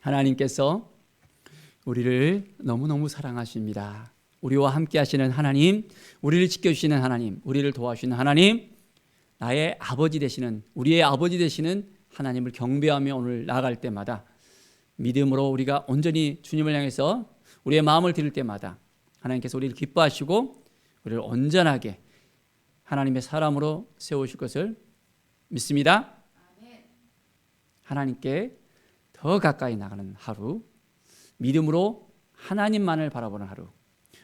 하나님께서 우리를 너무너무 사랑하십니다. 우리와 함께 하시는 하나님, 우리를 지켜주시는 하나님, 우리를 도와주시는 하나님, 나의 아버지 되시는, 우리의 아버지 되시는 하나님을 경배하며 오늘 나아갈 때마다 믿음으로 우리가 온전히 주님을 향해서 우리의 마음을 드릴 때마다 하나님께서 우리를 기뻐하시고 우리를 온전하게 하나님의 사람으로 세우실 것을 믿습니다. 하나님께 더 가까이 나가는 하루, 믿음으로 하나님만을 바라보는 하루.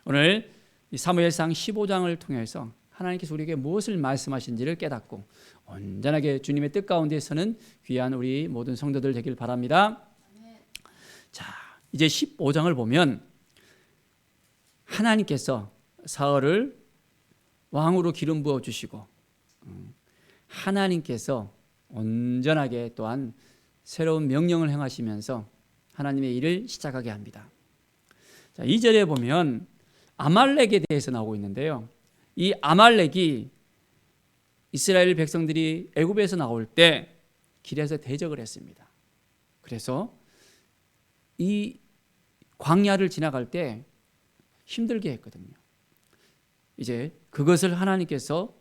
오늘 사무엘상 15장을 통해서 하나님께서 우리에게 무엇을 말씀하신지를 깨닫고 온전하게 주님의 뜻 가운데서는 귀한 우리 모든 성도들 되길 바랍니다. 자, 이제 15장을 보면 하나님께서 사울을 왕으로 기름 부어 주시고 하나님께서 온전하게 또한 새로운 명령을 행하시면서 하나님의 일을 시작하게 합니다. 자, 2절에 보면 아말렉에 대해서 나오고 있는데요. 이 아말렉이 이스라엘 백성들이 애굽에서 나올 때 길에서 대적을 했습니다. 그래서 이 광야를 지나갈 때 힘들게 했거든요. 이제 그것을 하나님께서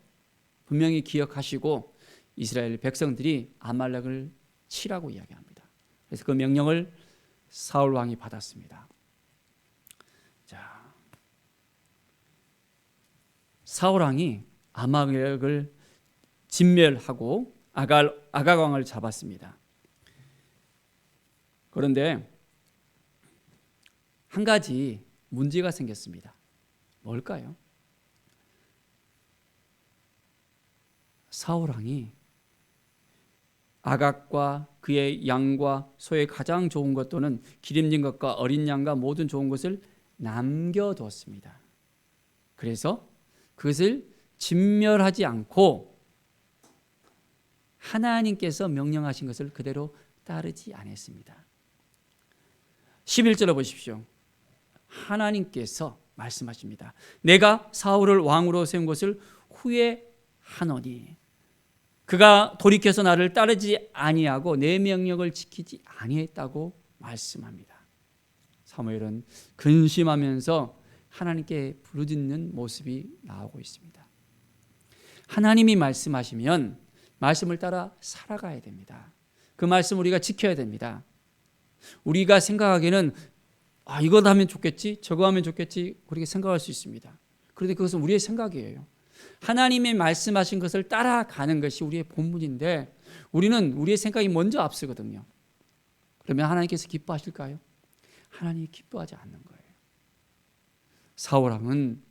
분명히 기억하시고 이스라엘 백성들이 아말렉을 치라고 이야기합니다. 그래서 그 명령을 사울 왕이 받았습니다. 자, 사울 왕이 아말렉을 진멸하고 아각 왕을 잡았습니다. 그런데 한 가지 문제가 생겼습니다. 뭘까요? 사울 왕이 아각과 그의 양과 소의 가장 좋은 것 또는 기름진 것과 어린 양과 모든 좋은 것을 남겨두었습니다. 그래서 그것을 진멸하지 않고 하나님께서 명령하신 것을 그대로 따르지 않았습니다. 11절을 보십시오. 하나님께서 말씀하십니다. 내가 사울을 왕으로 세운 것을 후회하노니 그가 돌이켜서 나를 따르지 아니하고 내 명령을 지키지 아니했다고 말씀합니다. 사무엘은 근심하면서 하나님께 부르짖는 모습이 나오고 있습니다. 하나님이 말씀하시면 말씀을 따라 살아가야 됩니다. 그 말씀 우리가 지켜야 됩니다. 우리가 생각하기에는 이거 하면 좋겠지, 저거 하면 좋겠지 그렇게 생각할 수 있습니다. 그런데 그것은 우리의 생각이에요. 하나님의 말씀하신 것을 따라가는 것이 우리의 본분인데 우리는 우리의 생각이 먼저 앞서거든요. 그러면 하나님께서 기뻐하실까요? 하나님이 기뻐하지 않는 거예요. 사울 왕은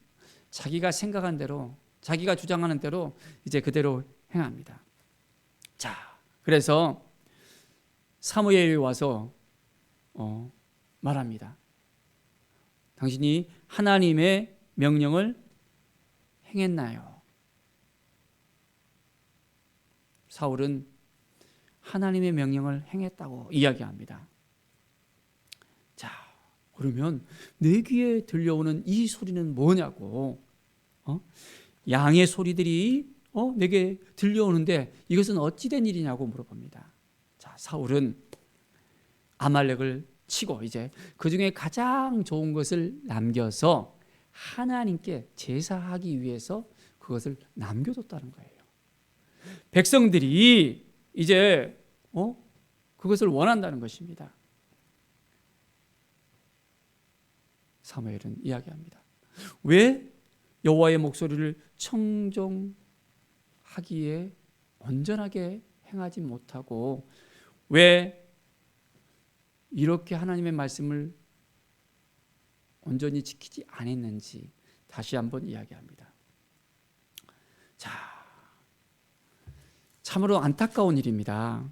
자기가 생각한 대로, 자기가 주장하는 대로 이제 그대로 행합니다. 자, 그래서 사무엘이 와서 말합니다. 당신이 하나님의 명령을 행했나요? 사울은 하나님의 명령을 행했다고 이야기합니다. 자, 그러면 내 귀에 들려오는 이 소리는 뭐냐고, 양의 소리들이 내게 들려오는데 이것은 어찌된 일이냐고 물어봅니다. 자, 사울은 아말렉을 치고 이제 그 중에 가장 좋은 것을 남겨서 하나님께 제사하기 위해서 그것을 남겨뒀다는 거예요. 백성들이 이제 그것을 원한다는 것입니다. 사무엘은 이야기합니다. 왜 여호와의 목소리를 청종하기에 온전하게 행하지 못하고 왜 이렇게 하나님의 말씀을 온전히 지키지 않았는지 다시 한번 이야기합니다. 자, 참으로 안타까운 일입니다.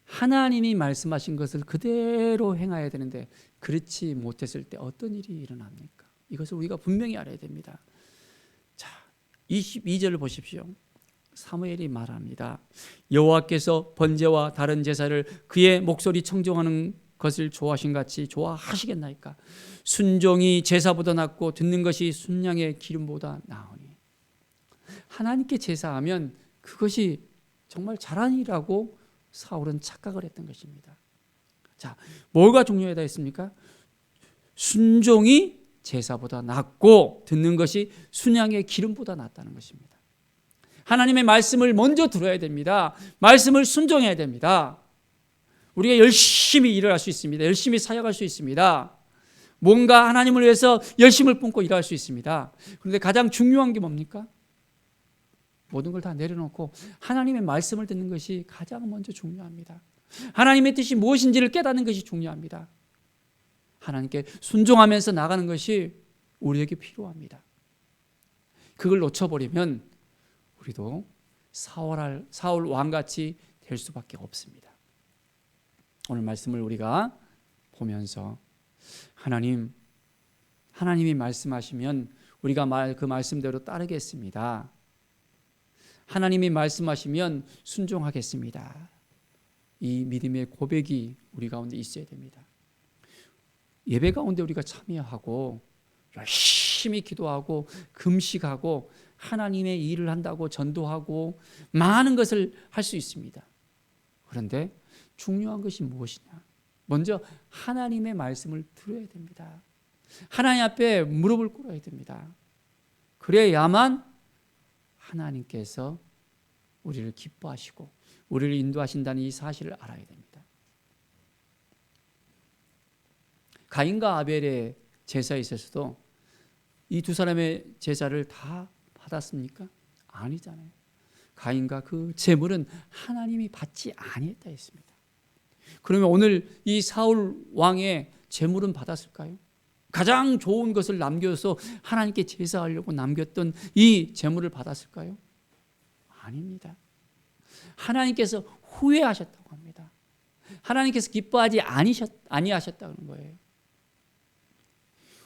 하나님이 말씀하신 것을 그대로 행해야 되는데 그렇지 못했을 때 어떤 일이 일어납니까? 이것을 우리가 분명히 알아야 됩니다. 자, 22절을 보십시오. 사무엘이 말합니다. 여호와께서 번제와 다른 제사를 그의 목소리 청종하는 것을 좋아하신 같이 좋아하시겠나이까? 순종이 제사보다 낫고 듣는 것이 순양의 기름보다 나으니. 하나님께 제사하면 그것이 정말 잘한 일이라고 사울은 착각을 했던 것입니다. 자, 뭐가 중요하다 했습니까? 순종이 제사보다 낫고 듣는 것이 순양의 기름보다 낫다는 것입니다. 하나님의 말씀을 먼저 들어야 됩니다. 말씀을 순종해야 됩니다. 우리가 열심히 일을 할 수 있습니다. 열심히 사역할 수 있습니다. 뭔가 하나님을 위해서 열심을 뿜고 일할 수 있습니다. 그런데 가장 중요한 게 뭡니까? 모든 걸 다 내려놓고 하나님의 말씀을 듣는 것이 가장 먼저 중요합니다. 하나님의 뜻이 무엇인지를 깨닫는 것이 중요합니다. 하나님께 순종하면서 나가는 것이 우리에게 필요합니다. 그걸 놓쳐버리면 우리도 사울 왕같이 될 수밖에 없습니다. 오늘 말씀을 우리가 보면서 하나님이 말씀하시면 우리가 그 말씀대로 따르겠습니다. 하나님이 말씀하시면 순종하겠습니다. 이 믿음의 고백이 우리 가운데 있어야 됩니다. 예배 가운데 우리가 참여하고 열심히 기도하고 금식하고 하나님의 일을 한다고 전도하고 많은 것을 할 수 있습니다. 그런데 중요한 것이 무엇이냐? 먼저 하나님의 말씀을 들어야 됩니다. 하나님 앞에 무릎을 꿇어야 됩니다. 그래야만 하나님께서 우리를 기뻐하시고 우리를 인도하신다는 이 사실을 알아야 됩니다. 가인과 아벨의 제사에 있어서도 이 두 사람의 제사를 다 받았습니까? 아니잖아요. 가인과 그 제물은 하나님이 받지 아니했다 했습니다. 그러면 오늘 이 사울 왕의 제물은 받았을까요? 가장 좋은 것을 남겨서 하나님께 제사하려고 남겼던 이 제물을 받았을까요? 아닙니다. 하나님께서 후회하셨다고 합니다. 하나님께서 기뻐하지 아니하셨다는 거예요.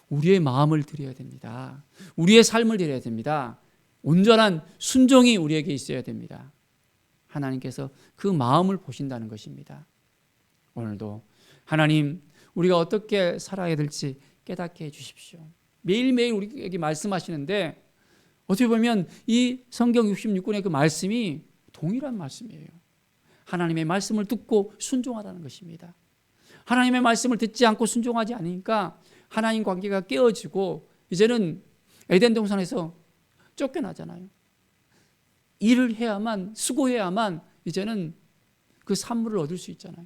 우리의 마음을 드려야 됩니다. 우리의 삶을 드려야 됩니다. 온전한 순종이 우리에게 있어야 됩니다. 하나님께서 그 마음을 보신다는 것입니다. 오늘도 하나님, 우리가 어떻게 살아야 될지 깨닫게 해주십시오. 매일매일 우리에게 말씀하시는데 어떻게 보면 이 성경 66권의 그 말씀이 동일한 말씀이에요. 하나님의 말씀을 듣고 순종하라는 것입니다. 하나님의 말씀을 듣지 않고 순종하지 않으니까 하나님 관계가 깨어지고 이제는 에덴 동산에서 쫓겨나잖아요. 일을 해야만, 수고해야만 이제는 그 산물을 얻을 수 있잖아요.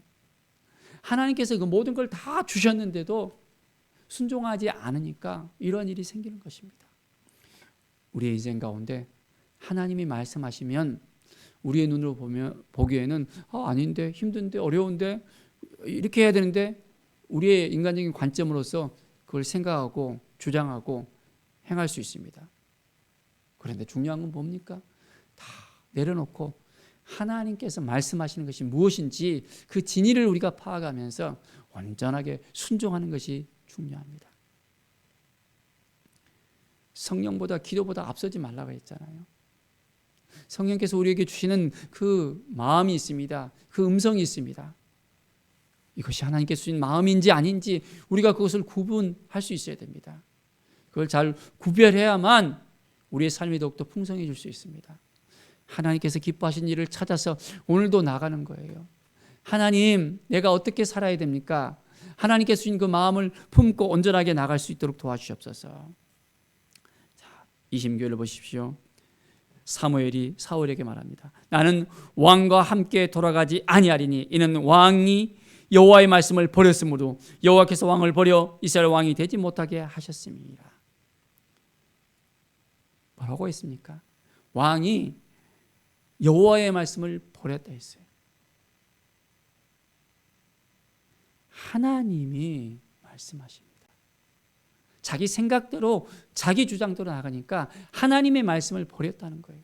하나님께서 그 모든 걸 다 주셨는데도 순종하지 않으니까 이런 일이 생기는 것입니다. 우리의 인생 가운데 하나님이 말씀하시면 우리의 눈으로 보기에는 아닌데, 힘든데, 어려운데, 이렇게 해야 되는데 우리의 인간적인 관점으로서 그걸 생각하고 주장하고 행할 수 있습니다. 그런데 중요한 건 뭡니까? 다 내려놓고 하나님께서 말씀하시는 것이 무엇인지 그 진리를 우리가 파악하면서 온전하게 순종하는 것이 중요합니다. 성령보다 기도보다 앞서지 말라고 했잖아요. 성령께서 우리에게 주시는 그 마음이 있습니다. 그 음성이 있습니다. 이것이 하나님께서 주신 마음인지 아닌지 우리가 그것을 구분할 수 있어야 됩니다. 그걸 잘 구별해야만 우리의 삶이 더욱더 풍성해질 수 있습니다. 하나님께서 기뻐하신 일을 찾아서 오늘도 나가는 거예요. 하나님, 내가 어떻게 살아야 됩니까? 하나님께서 주신 그 마음을 품고 온전하게 나갈 수 있도록 도와주시옵소서. 자, 20교를 보십시오. 사무엘이 사울에게 말합니다. 나는 왕과 함께 돌아가지 아니하리니 이는 왕이 여호와의 말씀을 버렸으므로 여호와께서 왕을 버려 이스라엘 왕이 되지 못하게 하셨습니다. 뭐라고 했습니까? 왕이 여호와의 말씀을 버렸다 했어요. 하나님이 말씀하십니다. 자기 생각대로 자기 주장대로 나가니까 하나님의 말씀을 버렸다는 거예요.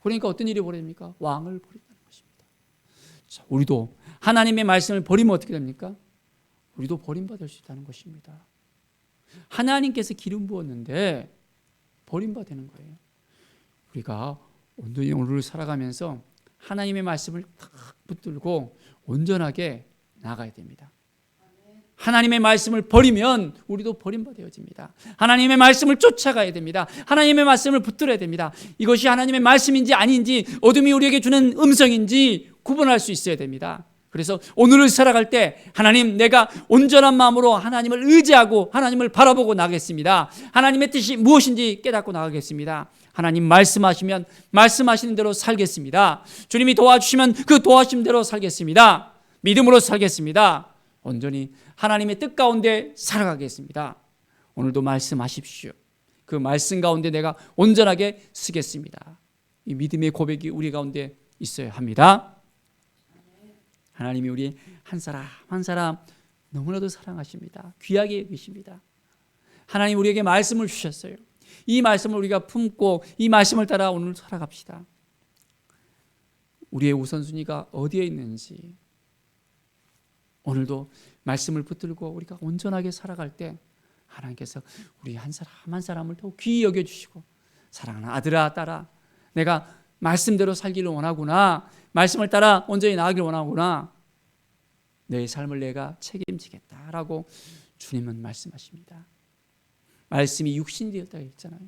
그러니까 어떤 일이 벌어집니까? 왕을 버렸다는 것입니다. 자, 우리도 하나님의 말씀을 버리면 어떻게 됩니까? 우리도 버림받을 수 있다는 것입니다. 하나님께서 기름 부었는데 버림받는 거예요. 우리가 온전히 오늘을 살아가면서 하나님의 말씀을 딱 붙들고 온전하게 나가야 됩니다. 하나님의 말씀을 버리면 우리도 버림받아집니다. 하나님의 말씀을 쫓아가야 됩니다. 하나님의 말씀을 붙들어야 됩니다. 이것이 하나님의 말씀인지 아닌지 어둠이 우리에게 주는 음성인지 구분할 수 있어야 됩니다. 그래서 오늘을 살아갈 때 하나님, 내가 온전한 마음으로 하나님을 의지하고 하나님을 바라보고 나가겠습니다. 하나님의 뜻이 무엇인지 깨닫고 나가겠습니다. 하나님 말씀하시면 말씀하시는 대로 살겠습니다. 주님이 도와주시면 그 도와주신 대로 살겠습니다. 믿음으로 살겠습니다. 온전히 하나님의 뜻 가운데 살아가겠습니다. 오늘도 말씀하십시오. 그 말씀 가운데 내가 온전하게 쓰겠습니다. 이 믿음의 고백이 우리 가운데 있어야 합니다. 하나님이 우리 한 사람 한 사람 너무나도 사랑하십니다. 귀하게 여기십니다. 하나님 우리에게 말씀을 주셨어요. 이 말씀을 우리가 품고 이 말씀을 따라 오늘 살아갑시다. 우리의 우선순위가 어디에 있는지, 오늘도 말씀을 붙들고 우리가 온전하게 살아갈 때 하나님께서 우리 한 사람 한 사람을 더 귀히 여겨주시고, 사랑하는 아들아 딸아, 내가 말씀대로 살기를 원하구나, 말씀을 따라 온전히 나아가기를 원하구나, 내 삶을 내가 책임지겠다라고 주님은 말씀하십니다. 말씀이 육신이 되었다고 했잖아요.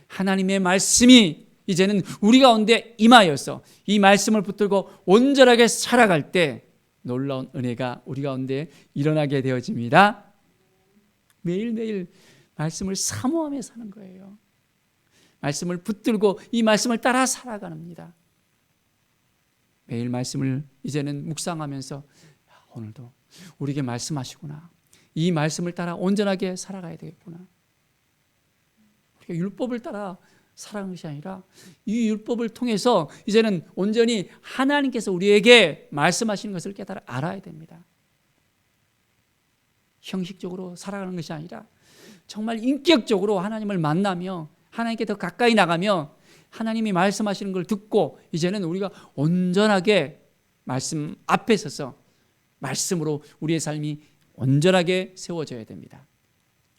하나님의 말씀이 이제는 우리 가운데 임하여서 이 말씀을 붙들고 온전하게 살아갈 때 놀라운 은혜가 우리 가운데 일어나게 되어집니다. 매일매일 말씀을 사모하며 사는 거예요. 말씀을 붙들고 이 말씀을 따라 살아갑니다. 매일 말씀을 이제는 묵상하면서 오늘도 우리에게 말씀하시구나, 이 말씀을 따라 온전하게 살아가야 되겠구나. 우리가 율법을 따라 살아가는 것이 아니라 이 율법을 통해서 이제는 온전히 하나님께서 우리에게 말씀하시는 것을 깨달아 알아야 됩니다. 형식적으로 살아가는 것이 아니라 정말 인격적으로 하나님을 만나며 하나님께 더 가까이 나가며 하나님이 말씀하시는 걸 듣고 이제는 우리가 온전하게 말씀 앞에 서서 말씀으로 우리의 삶이 온전하게 세워져야 됩니다.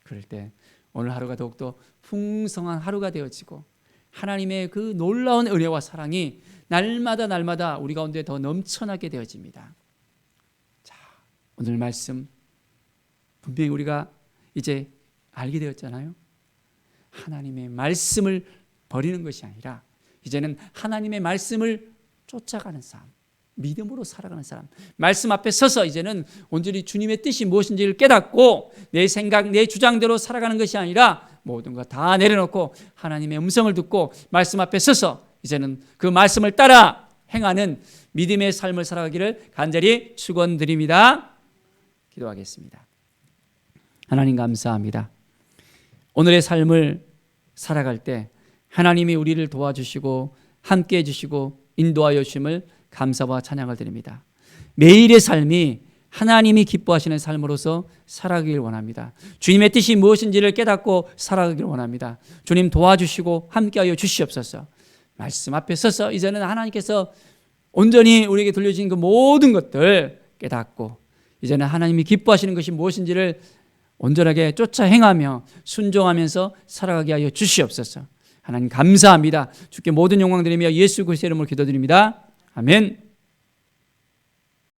그럴 때 오늘 하루가 더욱더 풍성한 하루가 되어지고 하나님의 그 놀라운 은혜와 사랑이 날마다 우리 가운데 더 넘쳐나게 되어집니다. 자, 오늘 말씀 분명히 우리가 이제 알게 되었잖아요. 하나님의 말씀을 버리는 것이 아니라 이제는 하나님의 말씀을 쫓아가는 삶, 믿음으로 살아가는 사람, 말씀 앞에 서서 이제는 온전히 주님의 뜻이 무엇인지를 깨닫고 내 생각, 내 주장대로 살아가는 것이 아니라 모든 것 다 내려놓고 하나님의 음성을 듣고 말씀 앞에 서서 이제는 그 말씀을 따라 행하는 믿음의 삶을 살아가기를 간절히 축원드립니다. 기도하겠습니다. 하나님 감사합니다. 오늘의 삶을 살아갈 때 하나님이 우리를 도와주시고 함께해 주시고 인도하여 주심을 감사와 찬양을 드립니다. 매일의 삶이 하나님이 기뻐하시는 삶으로서 살아가길 원합니다. 주님의 뜻이 무엇인지를 깨닫고 살아가길 원합니다. 주님 도와주시고 함께하여 주시옵소서. 말씀 앞에 서서 이제는 하나님께서 온전히 우리에게 들려주신 그 모든 것들 깨닫고 이제는 하나님이 기뻐하시는 것이 무엇인지를 온전하게 쫓아 행하며 순종하면서 살아가게 하여 주시옵소서. 하나님 감사합니다. 주께 모든 영광 드리며 예수 그리스도의 이름으로 기도드립니다. 아멘.